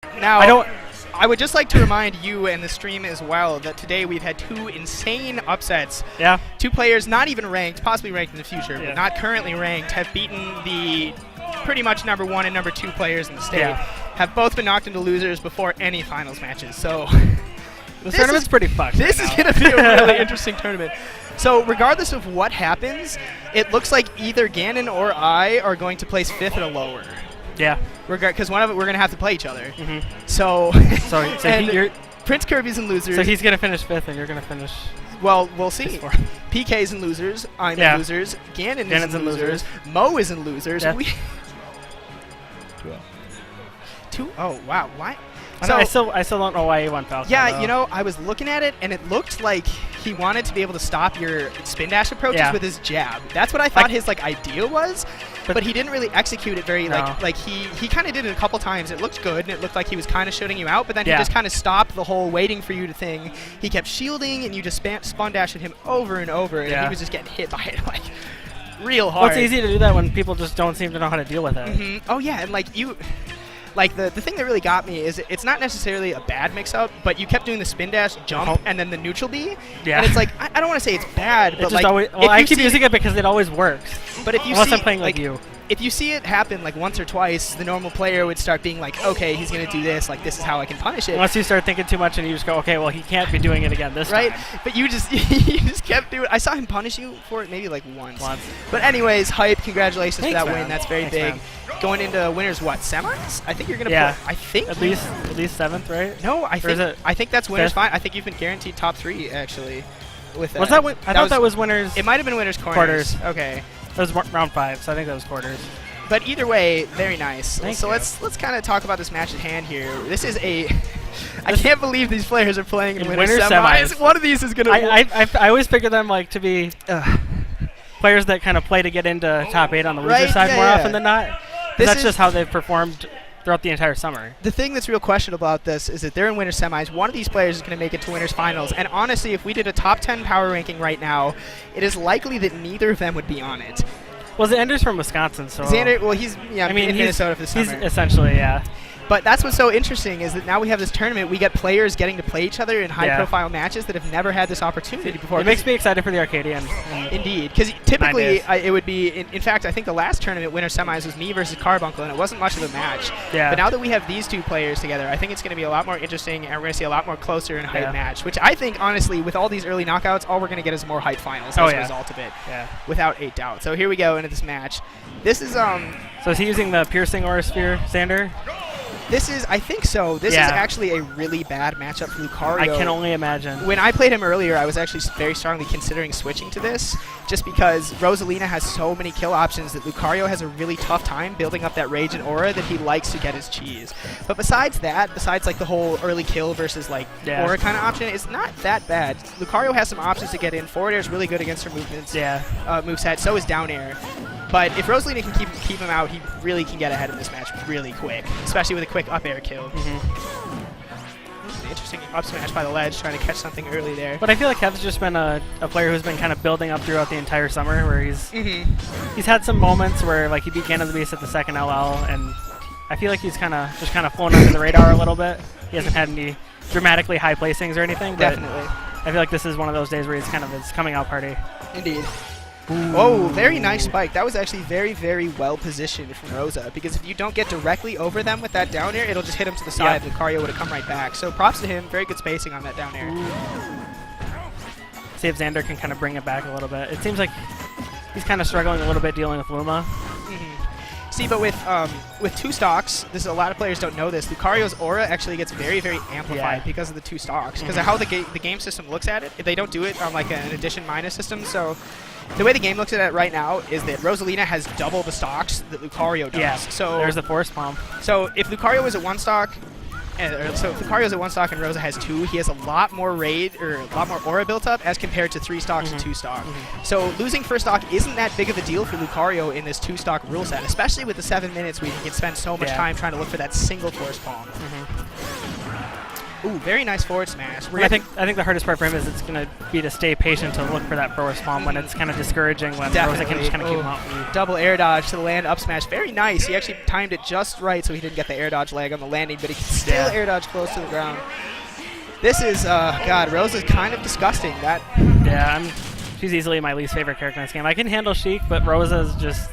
Now, I would just like to remind you and the stream as well that today we've had two insane upsets. Yeah. Two players not even ranked, possibly ranked in the future, but not currently ranked, have beaten the pretty much #1 and #2 players in the state. Have both been knocked into losers before any finals matches. So the tournament's pretty fucked. This is going to be a really interesting tournament. So regardless of what happens, it looks like either Ganon or I are going to place 5th at a lower. Yeah. Because one of it, we're going to have to play each other. So you're Prince Kirby's in losers. So he's going to finish 5th and you're going to finish... Well, we'll see. PK's in losers. I'm in losers. Ganon's in losers. Mo is in losers. Yeah. 2-0. Oh, wow. Why? So I still don't know why he won Falcon. Yeah, though. you know, I was looking at it, and it looked like he wanted to be able to stop your spin dash approaches with his jab. That's what I thought his idea was, but he didn't really execute it very he kind of did it a couple times. It looked good, and it looked like he was kind of shooting you out, but then he just kind of stopped the whole waiting for you to thing. He kept shielding, and you just spun dash at him over and over, and he was just getting hit by it real hard. Well, it's easy to do that when people just don't seem to know how to deal with it. Oh yeah, and the thing that really got me is it's not necessarily a bad mix-up, but you kept doing the spin dash, jump, and then the neutral B. Yeah. And it's like, I don't want to say it's bad, but I keep using it because it always works. But if you Unless I'm playing like you. If you see it happen once or twice, the normal player would start being like, okay, he's going to do this, this is how I can punish it. Unless you start thinking too much and you just go, okay, well, he can't be doing it again this time. But you just you just kept doing it. I saw him punish you for it maybe once. But anyways, hype, congratulations for that win. That's very big. Man. Going into winners, what, semis? I think you're going to play, I think. At least 7th, right? No, I think that's winners fine. I think you've been guaranteed top 3, actually. Was that I thought that was winners. It might have been winners quarters. Okay. That was round 5, so I think that was quarters. But either way, very nice. So let's kind of talk about this match at hand here. This is I can't believe these players are playing in winner semis. One of these is gonna. I always figure them to be players that kind of play to get into top 8 on the loser side more often than not. That's just how they've performed throughout the entire summer. The thing that's real questionable about this is that they're in winner semis. One of these players is going to make it to winners finals. And honestly, if we did a top 10 power ranking right now, it is likely that neither of them would be on it. Well, Xander's from Wisconsin, so... Xander, well, he's in Minnesota for the summer. He's essentially, yeah. But that's what's so interesting is that now we have this tournament. We get players getting to play each other in high-profile matches that have never had this opportunity before. It makes me excited for the Arcadian. Indeed, because typically it would be. In fact, I think the last tournament winner semis was me versus Carbuncle, and it wasn't much of a match. Yeah. But now that we have these two players together, I think it's going to be a lot more interesting, and we're going to see a lot more closer and hype match. Which I think, honestly, with all these early knockouts, all we're going to get is more hype finals as a result of it. Yeah. Without a doubt. So here we go into this match. This is So is he using the piercing aura sphere, Xander? This is, I think so. This is actually a really bad matchup for Lucario. I can only imagine. When I played him earlier, I was actually very strongly considering switching to this, just because Rosalina has so many kill options that Lucario has a really tough time building up that rage and aura that he likes to get his cheese. But besides that, the whole early kill versus aura kind of option, it's not that bad. Lucario has some options to get in. Forward air is really good against her movements. Moveset. So is down air. But if Rosalina can keep him out, he really can get ahead of this match really quick, especially with a quick up air kill. Interesting up smash by the ledge, trying to catch something early there. But I feel like Kev's just been a player who's been kind of building up throughout the entire summer, where he's had some moments where he beat Ganon the Beast at the second LL, and I feel like he's kind of flown under the radar a little bit. He hasn't had any dramatically high placings or anything. But definitely. I feel like this is one of those days where he's kind of his coming out party. Indeed. Oh, very nice spike. That was actually very, very well positioned from Rosa, because if you don't get directly over them with that down air, it'll just hit him to the side. Lucario would have come right back. So props to him. Very good spacing on that down air. See if Xander can kind of bring it back a little bit. It seems like he's kind of struggling a little bit dealing with Luma. See, but with two stocks, a lot of players don't know this. Lucario's aura actually gets very, very amplified because of the two stocks, because of how the game system looks at it. If they don't do it on an addition minus system, so the way the game looks at it right now is that Rosalina has double the stocks that Lucario does. Yeah, so there's the force pump. So if Lucario is at 1 stock, so if Lucario's at 1 stock and Rosa has 2, he has a lot more a lot more aura built up as compared to 3 stocks and 2 stock. So losing first stock isn't that big of a deal for Lucario in this 2 stock rule set, especially with the 7 minutes where you can spend so much time trying to look for that single force palm. Ooh, very nice forward smash. I think the hardest part for him is it's going to be to stay patient to look for that forward spawn when it's kind of discouraging when Rosa can just kind of keep him out. Double air dodge to the land up smash. Very nice. He actually timed it just right so he didn't get the air dodge lag on the landing, but he can still air dodge close to the ground. This is, God, Rosa's kind of disgusting. Yeah, she's easily my least favorite character in this game. I can handle Sheik, but Rosa's just...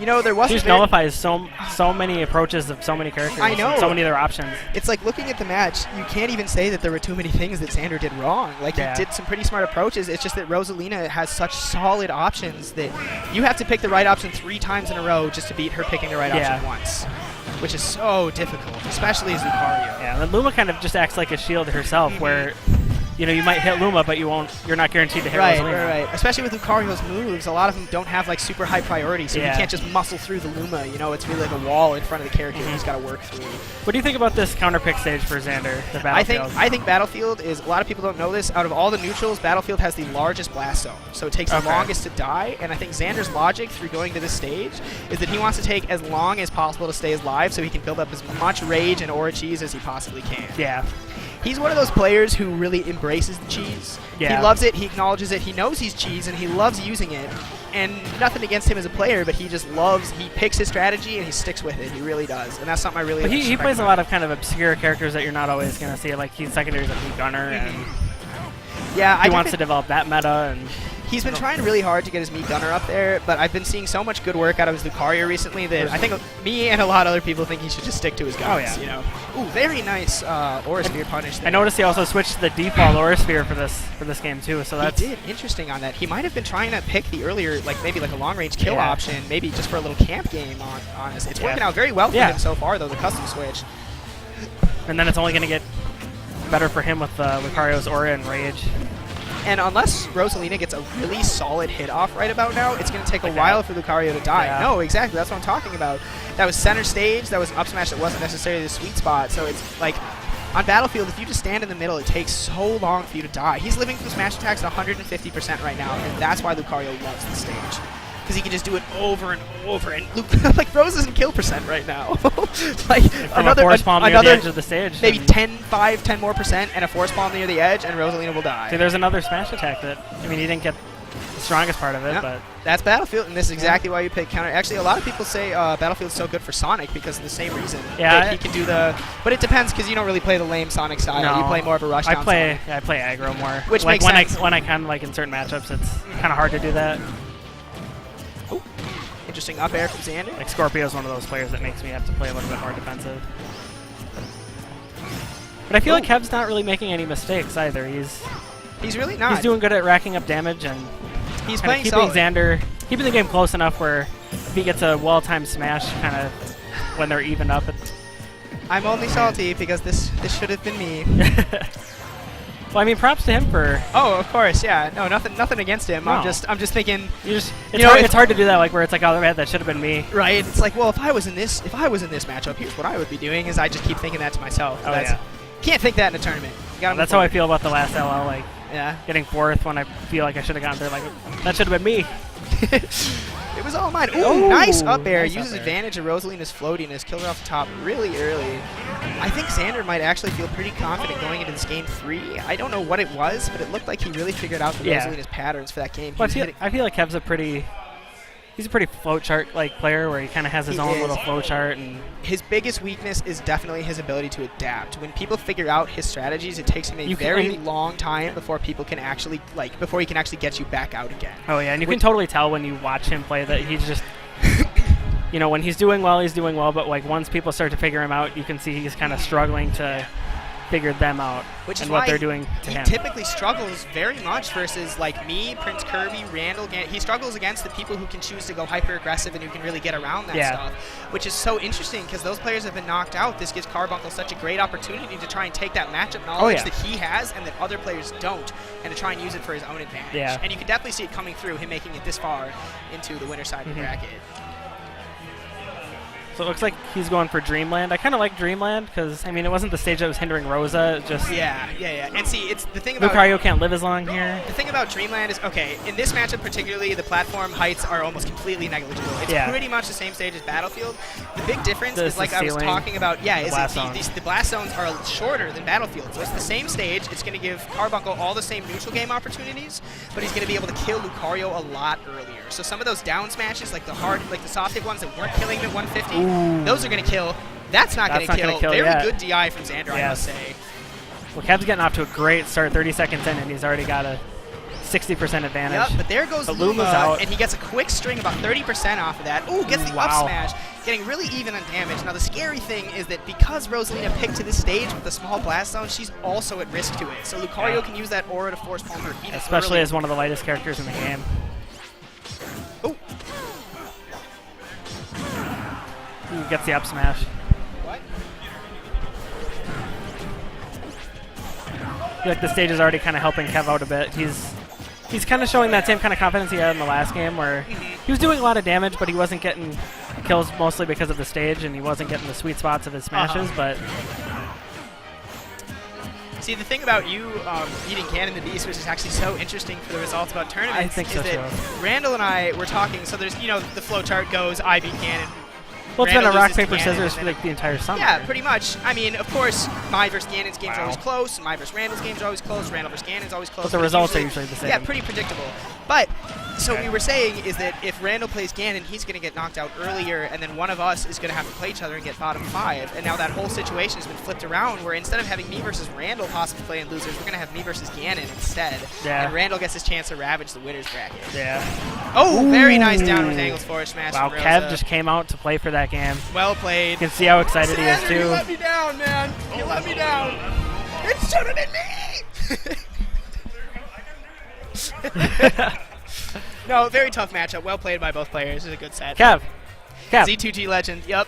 You know, there wasn't... She just nullifies so many approaches of so many characters. I know. So many other options. It's like looking at the match, you can't even say that there were too many things that Xander did wrong. Like, he did some pretty smart approaches. It's just that Rosalina has such solid options that you have to pick the right option 3 times in a row just to beat her picking the right option once, which is so difficult, especially as Lucario. Yeah, and Luma kind of just acts like a shield herself, where... You know, you might hit Luma, but you're not guaranteed to hit Rosalina. Right. Especially with Lucario's moves, a lot of them don't have like super high priority, so you can't just muscle through the Luma. You know, it's really like a wall in front of the character you just got to work through. What do you think about this counter pick stage for Xander, the Battlefield? I think Battlefield is, a lot of people don't know this, out of all the neutrals, Battlefield has the largest blast zone, so it takes the longest to die, and I think Xander's logic through going to this stage is that he wants to take as long as possible to stay alive so he can build up as much rage and aura cheese as he possibly can. Yeah. He's one of those players who really embraces the cheese. Yeah. He loves it, he acknowledges it, he knows he's cheese, and he loves using it. And nothing against him as a player, but he just he picks his strategy and he sticks with it. He really does. And that's something I really He plays a lot of kind of obscure characters that you're not always going to see. Like, he's secondaries like Meat Gunner, and he wants to develop that meta. And he's been trying really hard to get his Meat Gunner up there, but I've been seeing so much good work out of his Lucario recently that I think me and a lot of other people think he should just stick to his guns. You know? Ooh, very nice Aura Sphere punish there. I noticed he also switched to the default Aura Sphere for this game too. So that's he did. Interesting on that. He might have been trying to pick the earlier, maybe a long range kill option, maybe just for a little camp game on us. It's working out very well for him so far, though, the custom switch. And then it's only going to get better for him with Lucario's Aura and Rage. And unless Rosalina gets a really solid hit off right about now, it's going to take a while for Lucario to die. No, exactly. That's what I'm talking about. That was center stage. That was an up smash that wasn't necessarily the sweet spot. So it's like, on Battlefield, if you just stand in the middle, it takes so long for you to die. He's living through smash attacks at 150% right now, and that's why Lucario loves the stage. Because he can just do it over and over. And like, Rose isn't kill percent right now. like another force palm near the edge of the stage. Maybe 10 more percent, and a force palm near the edge, and Rosalina will die. See, there's another smash attack that, I mean, he didn't get the strongest part of it, but... That's Battlefield, and this is exactly why you pick counter. Actually, a lot of people say Battlefield's so good for Sonic because of the same reason. Yeah. He can do the... But it depends, because you don't really play the lame Sonic style. No. You play more of a rushdown Sonic. I play aggro more. Which like makes sense. When I can, like, in certain matchups, it's kind of hard to do that. Oh, interesting up air from Xander. Like, Scorpio's one of those players that makes me have to play a little bit more defensive. But I feel like Kev's not really making any mistakes either. He's really not. He's doing good at racking up damage, and he's playing keeping Xander, keeping the game close enough where if he gets a well-timed smash, kind of when they're even up. I'm only salty because this should have been me. Well, I mean, props to him for. Oh, of course, yeah. No, nothing against him. No. I'm just thinking. It's hard to do that, like where it's like, oh man, that should have been me. Right. It's like, well, if I was in this matchup, here's what I would be doing. Is I just keep thinking that to myself. Oh, Can't think that in a tournament. That's how I feel about the last LL. Like, getting fourth when I feel like I should have gotten there. Like, that should have been me. It was all mine. Ooh, nice up air. Uses advantage of Rosalina's floatiness. Killed her off the top really early. I think Xander might actually feel pretty confident going into this game 3. I don't know what it was, but it looked like he really figured out the Rosalina's patterns for that game. Well, I feel like Kev's a pretty flowchart like player where he kind of has his own little flowchart, and his biggest weakness is definitely his ability to adapt. When people figure out his strategies, it takes him a very long time before people can actually before he can actually get you back out again. Oh yeah, and you can totally tell when you watch him play that he's just you know, when he's doing well, but like once people start to figure him out, you can see he's kind of struggling to figure them out, which is what they're doing to him. He typically struggles very much versus like me, Prince Kirby, Randall. He struggles against the people who can choose to go hyper aggressive and who can really get around that stuff, which is so interesting because those players have been knocked out. This gives Carbuncle such a great opportunity to try and take that matchup knowledge that he has and that other players don't, and to try and use it for his own advantage. Yeah. And you can definitely see it coming through, him making it this far into the winner side of the bracket. So it looks like he's going for Dreamland. I kind of like Dreamland because, I mean, it wasn't the stage that was hindering Rosa. It just Yeah. And see, it's the thing about Lucario can't live as long here. the thing about Dreamland is, okay, in this matchup particularly, the platform heights are almost completely negligible. It's pretty much the same stage as Battlefield. The big difference is, like I was talking about, the blast zones are shorter than Battlefield. So it's the same stage. It's going to give Carbuncle all the same neutral game opportunities, but he's going to be able to kill Lucario a lot earlier. So some of those down smashes, like the soft hit ones that weren't killing him at 150, those are going to kill. That's not going to kill. Very good DI from Xander, I must say. Well, Kev's getting off to a great start, 30 seconds in, and he's already got a 60% advantage. Yep, but there goes Luma, and he gets a quick string, about 30% off of that. Ooh, gets the up smash, getting really even on damage. Now, the scary thing is that because Rosalina picked to this stage with a small blast zone, she's also at risk to it. So Lucario can use that aura to force palm her even especially as one of the lightest characters in the game. Oh. Ooh, gets the up smash. What? I feel like the stage is already kind of helping Kev out a bit. He's kind of showing that same kind of confidence he had in the last game where he was doing a lot of damage, but he wasn't getting kills mostly because of the stage, and he wasn't getting the sweet spots of his smashes, but... See, the thing about you beating Ganon the Beast, which is actually so interesting for the results about tournaments, is that Randall and I were talking, so there's, the flowchart goes, I beat Ganon. Well, it's been a rock, paper, Ganon, scissors for like the entire summer. Yeah, pretty much. I mean, of course, my versus Ganon's games are always close, and my versus Randall's games are always close, Randall versus Ganon's always close. But the results are usually the same. Yeah, pretty predictable. But, so we were saying is that if Randall plays Ganon, he's going to get knocked out earlier, and then one of us is going to have to play each other and get bottom 5. And now that whole situation has been flipped around, where instead of having me versus Randall possibly playing losers, we're going to have me versus Ganon instead. Yeah. And Randall gets his chance to ravage the winner's bracket. Yeah. Oh, very nice down with angles forward smash. Wow, Kev just came out to play for that game. Well played. You can see how excited he is, too. You let me down, man. You let me down. It should have been me. No, very tough matchup. Well played by both players. It was a good set. Kev. Z2G legend. Yep.